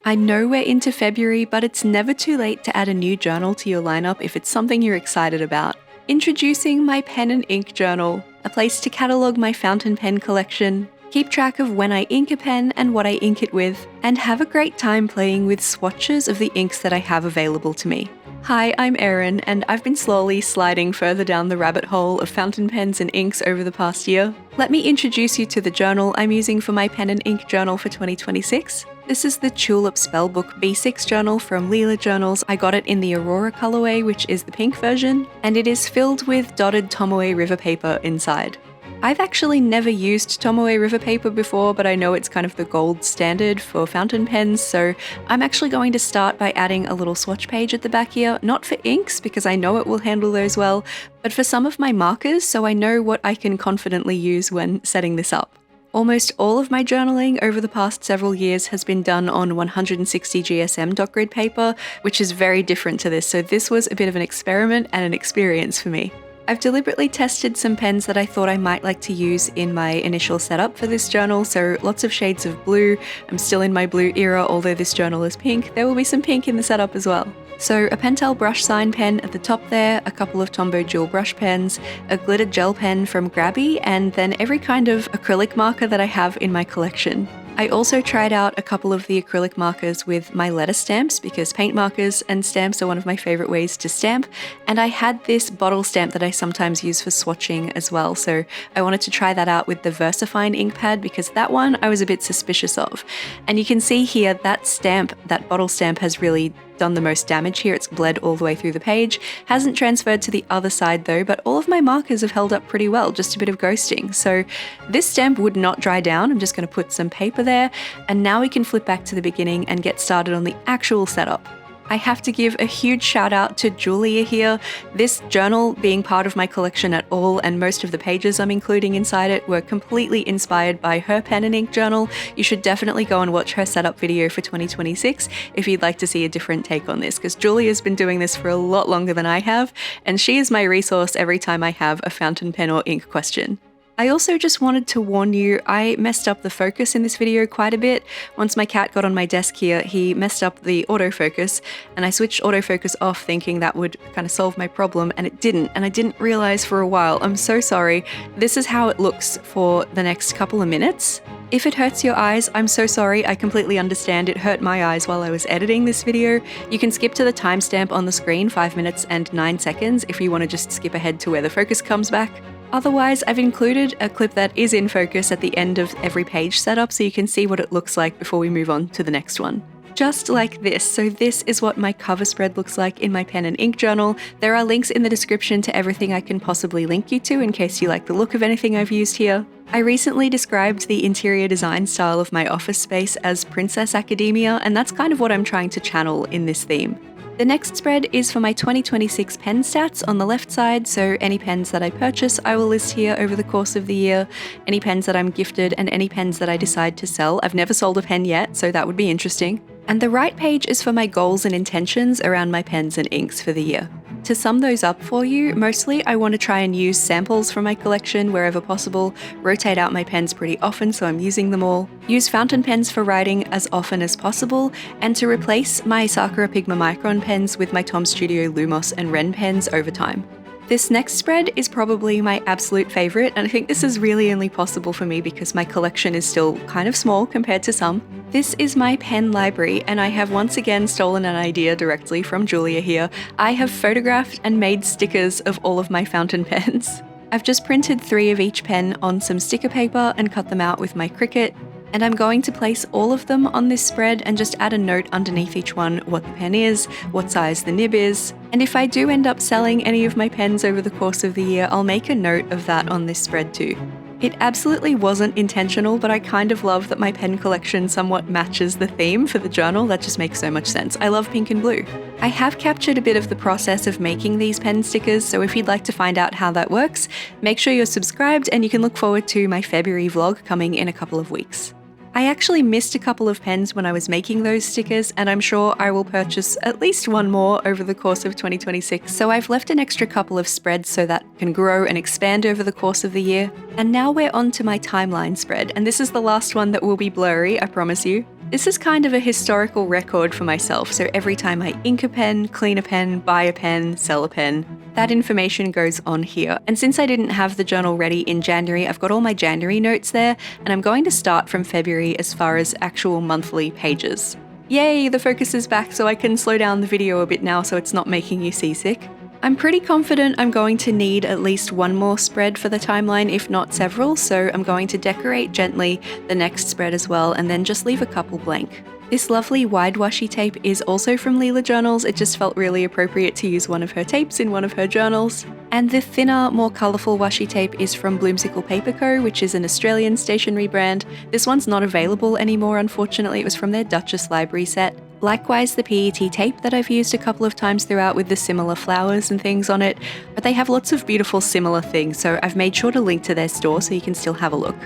I know we're into February, but it's never too late to add a new journal to your lineup if it's something you're excited about. Introducing my pen and ink journal, a place to catalogue my fountain pen collection, keep track of when I ink a pen and what I ink it with, and have a great time playing with swatches of the inks that I have available to me. Hi, I'm Erin, and I've been slowly sliding further down the rabbit hole of fountain pens and inks over the past year. Let me introduce you to the journal I'm using for my pen and ink journal for 2026. This is the Tulip Spellbook B6 journal from Leela Journals. I got it in the Aurora colorway, which is the pink version, and it is filled with dotted Tomoe River paper inside. I've actually never used Tomoe River paper before, but I know it's kind of the gold standard for fountain pens, so I'm actually going to start by adding a little swatch page at the back here, not for inks because I know it will handle those well, but for some of my markers so I know what I can confidently use when setting this up. Almost all of my journaling over the past several years has been done on 160 GSM dot grid paper, which is very different to this, so this was a bit of an experiment and an experience for me. I've deliberately tested some pens that I thought I might like to use in my initial setup for this journal, so lots of shades of blue. I'm still in my blue era, although this journal is pink. There will be some pink in the setup as well. So a Pentel brush sign pen at the top there, a couple of Tombow dual brush pens, a glitter gel pen from Grabby, and then every kind of acrylic marker that I have in my collection. I also tried out a couple of the acrylic markers with my letter stamps because paint markers and stamps are one of my favorite ways to stamp, and I had this bottle stamp that I sometimes use for swatching as well, so I wanted to try that out with the VersaFine ink pad because that one I was a bit suspicious of. And you can see here that stamp, that bottle stamp, has really done the most damage here. It's bled all the way through the page. Hasn't transferred to the other side though, but all of my markers have held up pretty well, just a bit of ghosting. So this stamp would not dry down. I'm just going to put some paper there, and now we can flip back to the beginning and get started on the actual setup. I have to give a huge shout out to Julia here. This journal being part of my collection at all, and most of the pages I'm including inside it, were completely inspired by her pen and ink journal. You should definitely go and watch her setup video for 2026 if you'd like to see a different take on this, because Julia's been doing this for a lot longer than I have, and she is my resource every time I have a fountain pen or ink question. I also just wanted to warn you, I messed up the focus in this video quite a bit. Once my cat got on my desk here, he messed up the autofocus, and I switched autofocus off thinking that would kind of solve my problem, and it didn't, and I didn't realize for a while. I'm so sorry. This is how it looks for the next couple of minutes. If it hurts your eyes, I'm so sorry. I completely understand. It hurt my eyes while I was editing this video. You can skip to the timestamp on the screen, 5 minutes and 9 seconds, if you want to just skip ahead to where the focus comes back. Otherwise, I've included a clip that is in focus at the end of every page setup so you can see what it looks like before we move on to the next one. Just like this. So this is what my cover spread looks like in my pen and ink journal. There are links in the description to everything I can possibly link you to in case you like the look of anything I've used here. I recently described the interior design style of my office space as Princess Academia, and that's kind of what I'm trying to channel in this theme. The next spread is for my 2026 pen stats on the left side, so any pens that I purchase I will list here over the course of the year, any pens that I'm gifted, and any pens that I decide to sell. I've never sold a pen yet, so that would be interesting. And the right page is for my goals and intentions around my pens and inks for the year. To sum those up for you, mostly I want to try and use samples from my collection wherever possible, rotate out my pens pretty often so I'm using them all, use fountain pens for writing as often as possible, and to replace my Sakura Pigma Micron pens with my Tom Studio Lumos and Ren pens over time. This next spread is probably my absolute favourite, and I think this is really only possible for me because my collection is still kind of small compared to some. This is my pen library, and I have once again stolen an idea directly from Julia here. I have photographed and made stickers of all of my fountain pens. I've just printed 3 of each pen on some sticker paper and cut them out with my Cricut, and I'm going to place all of them on this spread and just add a note underneath each one what the pen is, what size the nib is, and if I do end up selling any of my pens over the course of the year, I'll make a note of that on this spread too. It absolutely wasn't intentional, but I kind of love that my pen collection somewhat matches the theme for the journal. That just makes so much sense. I love pink and blue. I have captured a bit of the process of making these pen stickers, so if you'd like to find out how that works, make sure you're subscribed and you can look forward to my February vlog coming in a couple of weeks. I actually missed a couple of pens when I was making those stickers, and I'm sure I will purchase at least one more over the course of 2026, so I've left an extra couple of spreads so that can grow and expand over the course of the year. And now we're on to my timeline spread, and this is the last one that will be blurry, I promise you. This is kind of a historical record for myself, so every time I ink a pen, clean a pen, buy a pen, sell a pen, that information goes on here. And since I didn't have the journal ready in January, I've got all my January notes there, and I'm going to start from February as far as actual monthly pages. Yay, the focus is back so I can slow down the video a bit now so it's not making you seasick. I'm pretty confident I'm going to need at least one more spread for the timeline, if not several, so I'm going to decorate gently the next spread as well and then just leave a couple blank. This lovely wide washi tape is also from Leela Journals. It just felt really appropriate to use one of her tapes in one of her journals. And the thinner, more colourful washi tape is from Bloomsical Paper Co., which is an Australian stationery brand. This one's not available anymore, unfortunately. It was from their Duchess Library set. Likewise, the PET tape that I've used a couple of times throughout with the similar flowers and things on it, but they have lots of beautiful similar things, so I've made sure to link to their store so you can still have a look.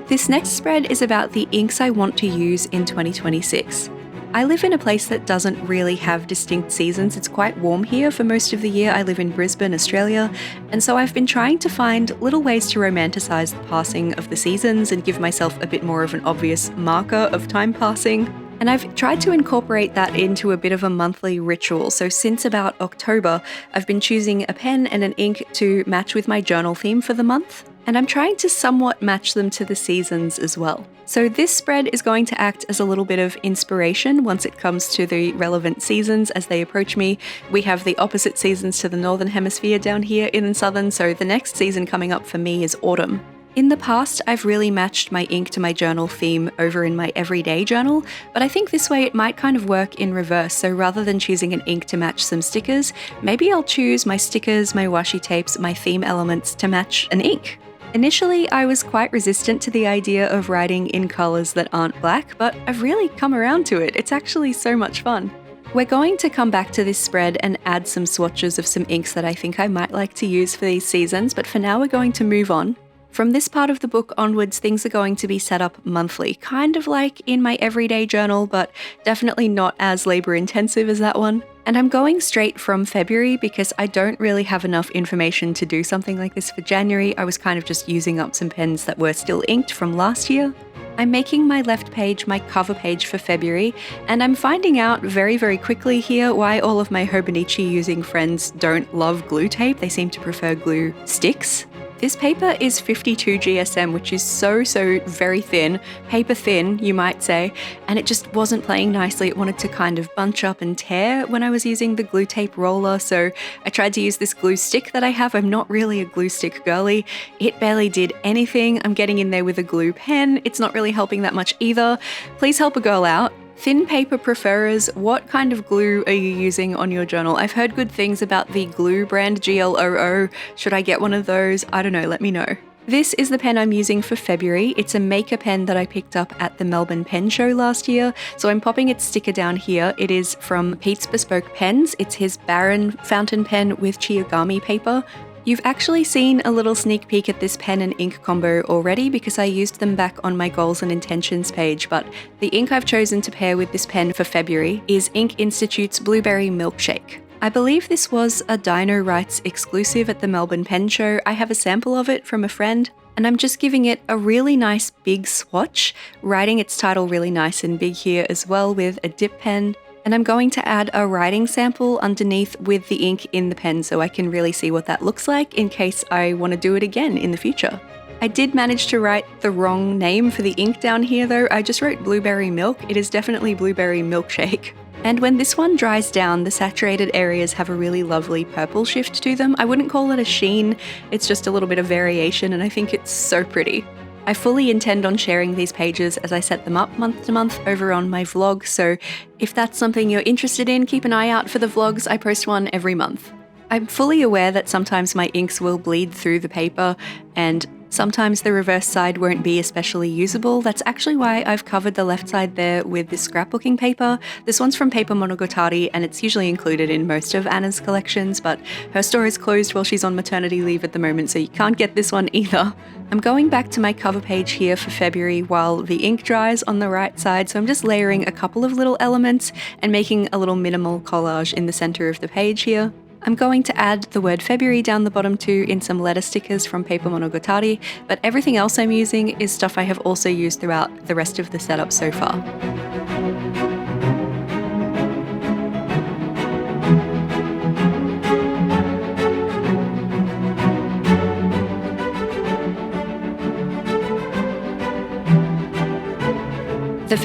This next spread is about the inks I want to use in 2026. I live in a place that doesn't really have distinct seasons. It's quite warm here for most of the year. I live in Brisbane, Australia, and so I've been trying to find little ways to romanticize the passing of the seasons and give myself a bit more of an obvious marker of time passing. And I've tried to incorporate that into a bit of a monthly ritual. So since about October, I've been choosing a pen and an ink to match with my journal theme for the month. And I'm trying to somewhat match them to the seasons as well. So this spread is going to act as a little bit of inspiration once it comes to the relevant seasons as they approach me. We have the opposite seasons to the Northern Hemisphere down here in the Southern, so the next season coming up for me is autumn. In the past, I've really matched my ink to my journal theme over in my everyday journal, but I think this way it might kind of work in reverse, so rather than choosing an ink to match some stickers, maybe I'll choose my stickers, my washi tapes, my theme elements to match an ink. Initially, I was quite resistant to the idea of writing in colours that aren't black, but I've really come around to it. It's actually so much fun. We're going to come back to this spread and add some swatches of some inks that I think I might like to use for these seasons, but for now we're going to move on. From this part of the book onwards, things are going to be set up monthly, kind of like in my everyday journal, but definitely not as labour-intensive as that one. And I'm going straight from February because I don't really have enough information to do something like this for January. I was kind of just using up some pens that were still inked from last year. I'm making my left page my cover page for February, and I'm finding out very, very quickly here why all of my Hobonichi using friends don't love glue tape. They seem to prefer glue sticks. This paper is 52 GSM, which is so very thin, paper thin, you might say, and it just wasn't playing nicely. It wanted to kind of bunch up and tear when I was using the glue tape roller, so I tried to use this glue stick that I have. I'm not really a glue stick girly. It barely did anything. I'm getting in there with a glue pen. It's not really helping that much either. Please help a girl out. Thin paper preferers, what kind of glue are you using on your journal? I've heard good things about the glue brand GLOO. Should I get one of those? I don't know, let me know. This is the pen I'm using for February. It's a maker pen that I picked up at the Melbourne Pen Show last year, so I'm popping its sticker down here. It is from Pete's Bespoke Pens. It's his Baron fountain pen with Chiyogami paper. You've actually seen a little sneak peek at this pen and ink combo already because I used them back on my goals and intentions page, but the ink I've chosen to pair with this pen for February is Ink Institute's Blueberry Milkshake. I believe this was a Dino Rights exclusive at the Melbourne Pen Show. I have a sample of it from a friend, and I'm just giving it a really nice big swatch, writing its title really nice and big here as well with a dip pen. And I'm going to add a writing sample underneath with the ink in the pen so I can really see what that looks like in case I want to do it again in the future. I did manage to write the wrong name for the ink down here though. I just wrote blueberry milk. It is definitely blueberry milkshake. And when this one dries down, the saturated areas have a really lovely purple shift to them. I wouldn't call it a sheen, it's just a little bit of variation, and I think it's so pretty. I fully intend on sharing these pages as I set them up month to month over on my vlog, so if that's something you're interested in, keep an eye out for the vlogs. I post one every month. I'm fully aware that sometimes my inks will bleed through the paper, and sometimes the reverse side won't be especially usable. That's actually why I've covered the left side there with this scrapbooking paper. This one's from Paper Monogatari and it's usually included in most of Anna's collections, but her store is closed while she's on maternity leave at the moment, so you can't get this one either. I'm going back to my cover page here for February while the ink dries on the right side, so I'm just layering a couple of little elements and making a little minimal collage in the center of the page here. I'm going to add the word February down the bottom too in some letter stickers from Paper Monogatari, but everything else I'm using is stuff I have also used throughout the rest of the setup so far.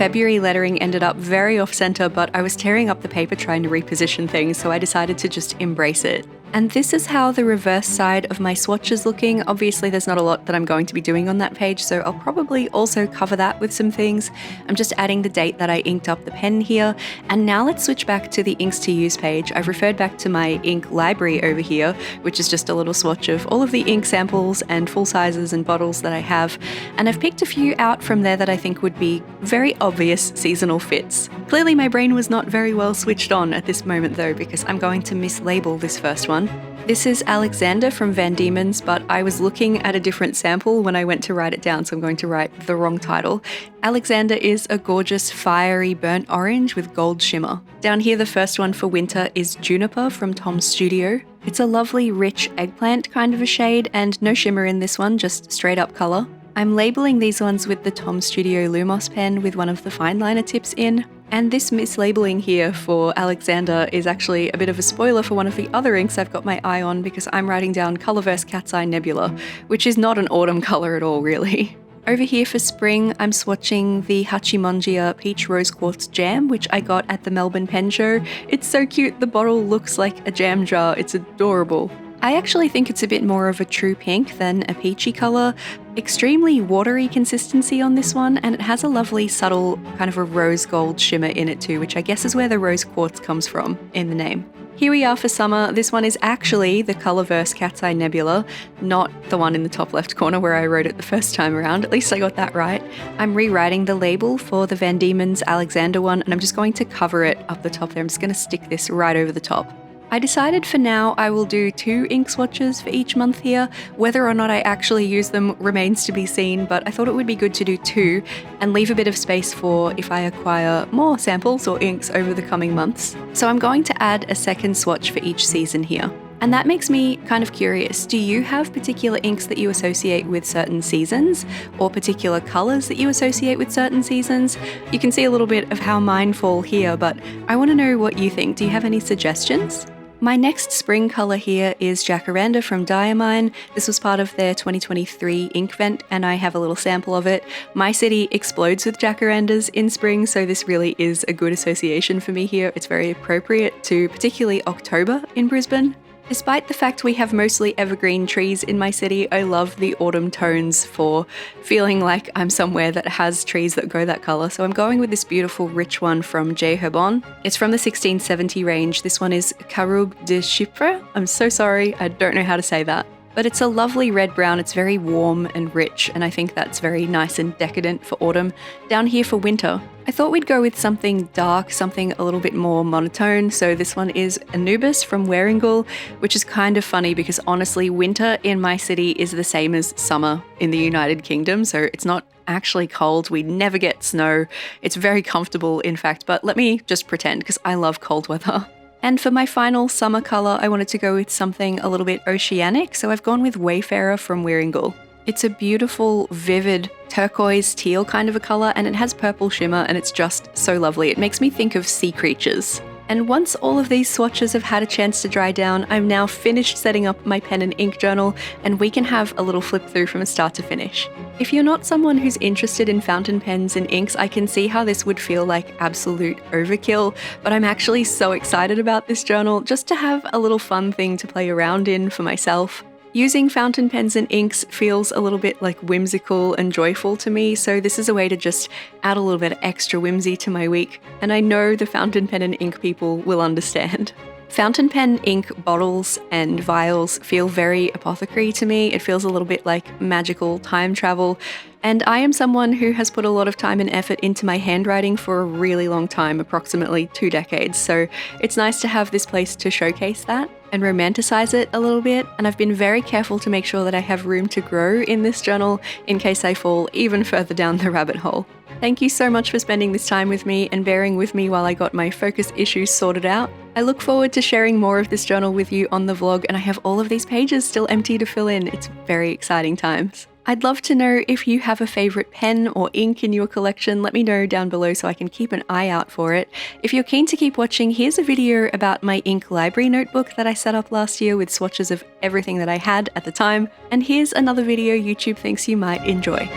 February lettering ended up very off-center, but I was tearing up the paper trying to reposition things, so I decided to just embrace it. And this is how the reverse side of my swatch is looking. Obviously there's not a lot that I'm going to be doing on that page, so I'll probably also cover that with some things. I'm just adding the date that I inked up the pen here. And now let's switch back to the inks to use page. I've referred back to my ink library over here, which is just a little swatch of all of the ink samples and full sizes and bottles that I have. And I've picked a few out from there that I think would be very obvious seasonal fits. Clearly my brain was not very well switched on at this moment though, because I'm going to mislabel this first one. This is Alexander from Van Diemen's, but I was looking at a different sample when I went to write it down, so I'm going to write the wrong title. Alexander is a gorgeous fiery burnt orange with gold shimmer. Down here the first one for winter is Juniper from Tom's Studio. It's a lovely rich eggplant kind of a shade and no shimmer in this one, just straight up colour. I'm labeling these ones with the Tom Studio Lumos pen with one of the fine liner tips in. And this mislabeling here for Alexander is actually a bit of a spoiler for one of the other inks I've got my eye on, because I'm writing down Colourverse Cat's Eye Nebula, which is not an autumn colour at all really. Over here for spring, I'm swatching the Hachimonjia Peach Rose Quartz Jam, which I got at the Melbourne Pen Show. It's so cute, the bottle looks like a jam jar, it's adorable. I actually think it's a bit more of a true pink than a peachy colour. Extremely watery consistency on this one, and it has a lovely subtle kind of a rose gold shimmer in it too, which I guess is where the rose quartz comes from in the name. Here we are for summer. This one is actually the Colourverse Cat's Eye Nebula, not the one in the top left corner where I wrote it the first time around. At least I got that right. I'm rewriting the label for the Van Diemen's Alexander one, and I'm just going to cover it up the top there. I'm just going to stick this right over the top. I decided for now I will do 2 ink swatches for each month here. Whether or not I actually use them remains to be seen, but I thought it would be good to do 2 and leave a bit of space for if I acquire more samples or inks over the coming months. So I'm going to add a second swatch for each season here. And that makes me kind of curious. Do you have particular inks that you associate with certain seasons, or particular colours that you associate with certain seasons? You can see a little bit of how mine fall here, but I want to know what you think. Do you have any suggestions? My next spring colour here is Jacaranda from Diamine. This was part of their 2023 ink vent, and I have a little sample of it. My city explodes with jacarandas in spring, so this really is a good association for me here. It's very appropriate to particularly October in Brisbane. Despite the fact we have mostly evergreen trees in my city, I love the autumn tones for feeling like I'm somewhere that has trees that go that colour. So I'm going with this beautiful rich one from J. Herbon. It's from the 1670 range. This one is Caroube de Chypre. I'm so sorry, I don't know how to say that. But it's a lovely red brown, it's very warm and rich, and I think that's very nice and decadent for autumn. Down here for winter, I thought we'd go with something dark, something a little bit more monotone, so this one is Anubis from Warringal, which is kind of funny because honestly, winter in my city is the same as summer in the United Kingdom, so it's not actually cold, we never get snow, it's very comfortable in fact, but let me just pretend because I love cold weather. And for my final summer colour, I wanted to go with something a little bit oceanic, so I've gone with Wayfarer from Warringal. It's a beautiful, vivid, turquoise teal kind of a colour, and it has purple shimmer, and it's just so lovely. It makes me think of sea creatures. And once all of these swatches have had a chance to dry down, I'm now finished setting up my pen and ink journal, and we can have a little flip through from start to finish. If you're not someone who's interested in fountain pens and inks, I can see how this would feel like absolute overkill, but I'm actually so excited about this journal just to have a little fun thing to play around in for myself. Using fountain pens and inks feels a little bit like whimsical and joyful to me, so this is a way to just add a little bit of extra whimsy to my week, and I know the fountain pen and ink people will understand. Fountain pen ink bottles and vials feel very apothecary to me. It feels a little bit like magical time travel, and I am someone who has put a lot of time and effort into my handwriting for a really long time, approximately 2 decades, so it's nice to have this place to showcase that and romanticize it a little bit, and I've been very careful to make sure that I have room to grow in this journal in case I fall even further down the rabbit hole. Thank you so much for spending this time with me and bearing with me while I got my focus issues sorted out. I look forward to sharing more of this journal with you on the vlog, and I have all of these pages still empty to fill in. It's very exciting times. I'd love to know if you have a favourite pen or ink in your collection. Let me know down below so I can keep an eye out for it. If you're keen to keep watching, here's a video about my ink library notebook that I set up last year with swatches of everything that I had at the time. And here's another video YouTube thinks you might enjoy.